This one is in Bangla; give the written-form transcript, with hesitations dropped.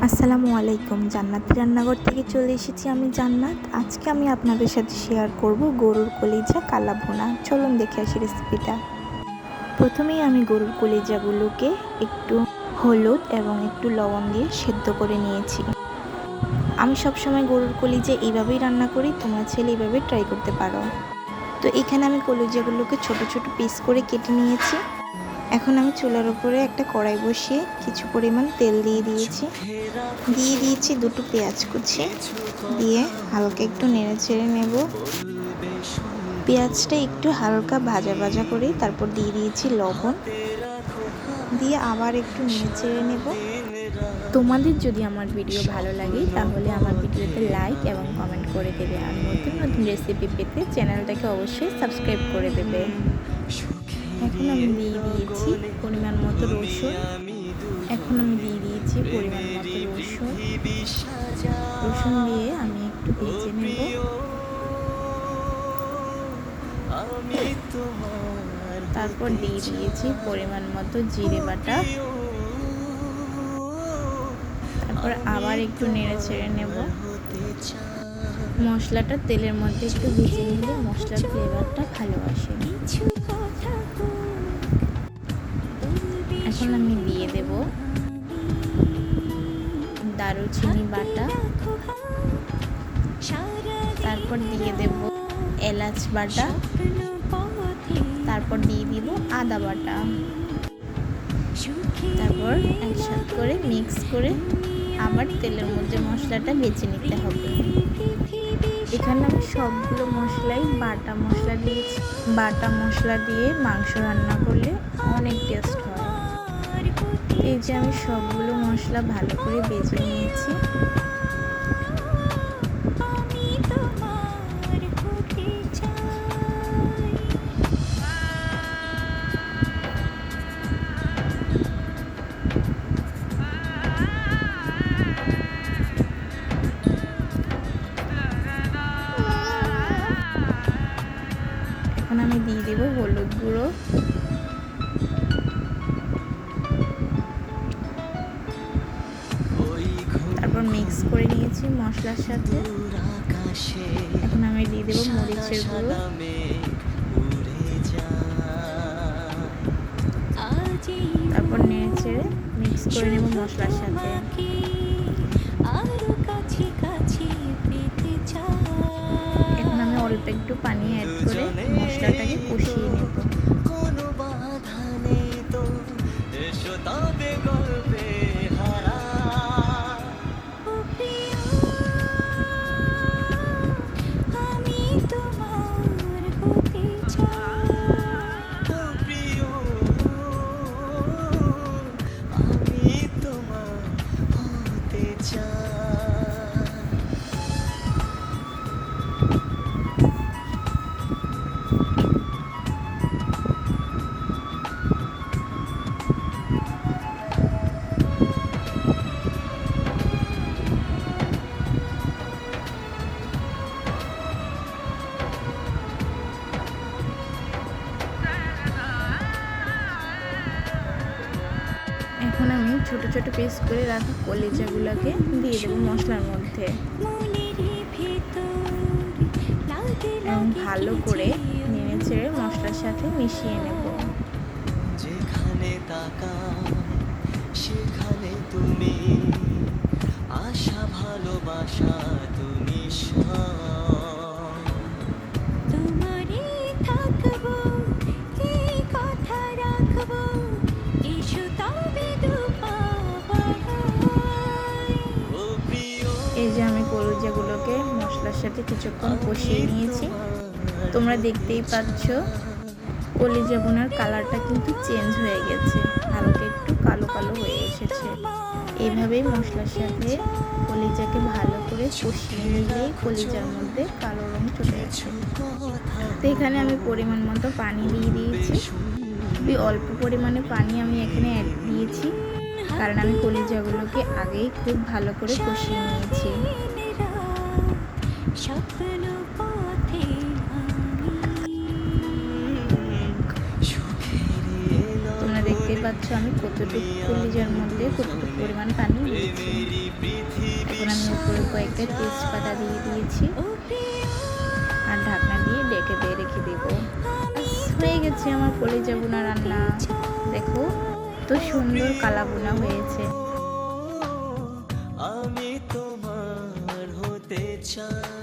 আসসালামু আলাইকুম। জান্নাতি রান্নাঘর থেকে চলে এসেছি আমি জান্নাত। আজকে আমি আপনাদের সাথে শেয়ার করব গরুর কলিজা কালা ভুনা। চলুন দেখে আসি রেসিপিটা। প্রথমেই আমি গরুর কলিজাগুলোকে একটু হলুদ এবং একটু লবণ দিয়ে সেদ্ধ করে নিয়েছি। আমি সবসময় গরুর কলিজা এইভাবেই রান্না করি, তোমরা চাইলে এইভাবে ট্রাই করতে পারো। তো এখানে আমি কলিজাগুলোকে ছোট ছোট পিস করে কেটে নিয়েছি। এখন আমি চুলার উপরে একটা কড়াই বসিয়ে কিছু পরিমাণ তেল দিয়ে দিয়েছি দুটো পেঁয়াজ কুচি দিয়ে হালকা একটু নেড়ে চেড়ে নেব। পেঁয়াজটা একটু হালকা ভাজা ভাজা করে তারপর দিয়ে দিয়েছি লবণ, দিয়ে আবার একটু নেড়ে চেড়ে নেব। তোমাদের যদি আমার ভিডিও ভালো লাগে তাহলে আমার ভিডিওতে লাইক এবং কমেন্ট করে দেবে, আর নতুন নতুন রেসিপি পেতে চ্যানেলটাকে অবশ্যই সাবস্ক্রাইব করে দেবে। এখন আমি দিয়ে দিয়েছি পরিমাণ মতো রসুন। রসুন দিয়ে আমি একটু ভেজে নেব। তারপর দিয়ে দিয়েছি পরিমাণ মতো জিরে বাটা। তারপর আবার একটু নেড়ে ছেড়ে নেব। মশলাটা তেলের মধ্যে একটু ভেজে নিলে মশলার ফ্লেভারটা ভালো আসে। এখন আমি দিয়ে দেব দারুচিনি বাটা, তারপর দিয়ে দেব এলাচ বাটা, তারপর দিয়ে দিব আদা বাটা। তারপর একসাথে করে মিক্স করে আবার তেলের মধ্যে মশলাটা ভেজে নিতে হবে। এখানে আমি সবগুলো মশলাই বাটা মশলা দিয়েছি। বাটা মশলা দিয়ে মাংস রান্না করলে অনেক টেস্ট হয়। এই যে আমি সবগুলো মশলা ভালো করে ভেজে নিয়েছি। এখন আমি দিয়ে দেব হলুদ গুঁড়ো, তারপর মিক্স করে নিয়েছি মশলার সাথে। এখন আমি দিয়ে দেব মরিচের গুঁড়ো, তারপর নেড়ে চেড়ে মিক্স করে নেব মশলার সাথে। এখন আমি অল্প একটু পানি অ্যাড করে মশলাটাকে কষিয়ে নেব। এখন আমি ছোট ছোট পিস করে রাখা কলিজাগুলোকে দিয়ে দেবো মশলার মধ্যে এবং ভালো করে নেড়ে চেড়ে মশলার সাথে মিশিয়ে নেব। যেখানে তাকাই সেখানে তুমি, আশা ভালোবাসা তুমি তোমারই থাকবো, এই কথা রাখবো, এসো তবে এই যে আমি কলিজাগুলোকে মশলার সাথে কিছুক্ষণ কষিয়ে নিয়েছি। তোমরা দেখতেই পাচ্ছ কলিজা ভুনার কালারটা কিন্তু চেঞ্জ হয়ে গেছে, হালকা একটু কালো কালো হয়ে এসেছে। এইভাবেই মশলার সাথে কলিজাকে ভালো করে কষিয়ে নিলেই কলিজার মধ্যে কালো রং চলে আসে। তো এখানে আমি পরিমাণ মতো পানি দিয়ে দিয়েছি। খুবই অল্প পরিমাণে পানি আমি এখানে অ্যাড দিয়েছি, কারণ আমি কলিজাগুলোকে আগেই খুব ভালো করে কষিয়ে নিয়েছি। তোমরা দেখতেই পাচ্ছ আমি কতটুকু কলিজার মধ্যে কতটুকু পরিমাণ পানি দিয়েছি। কয়েকটা তেজপাতা দিয়ে দিয়েছি ও প্রিয় আর ঢাকনা দিয়ে ঢেকে দিয়ে রেখে দেবো। হয়ে গেছে আমার কলিজা বোনা রান্না। দেখো তো সুন্দর কালা বোনা হয়েছে। আমি তোমার হতে চাই।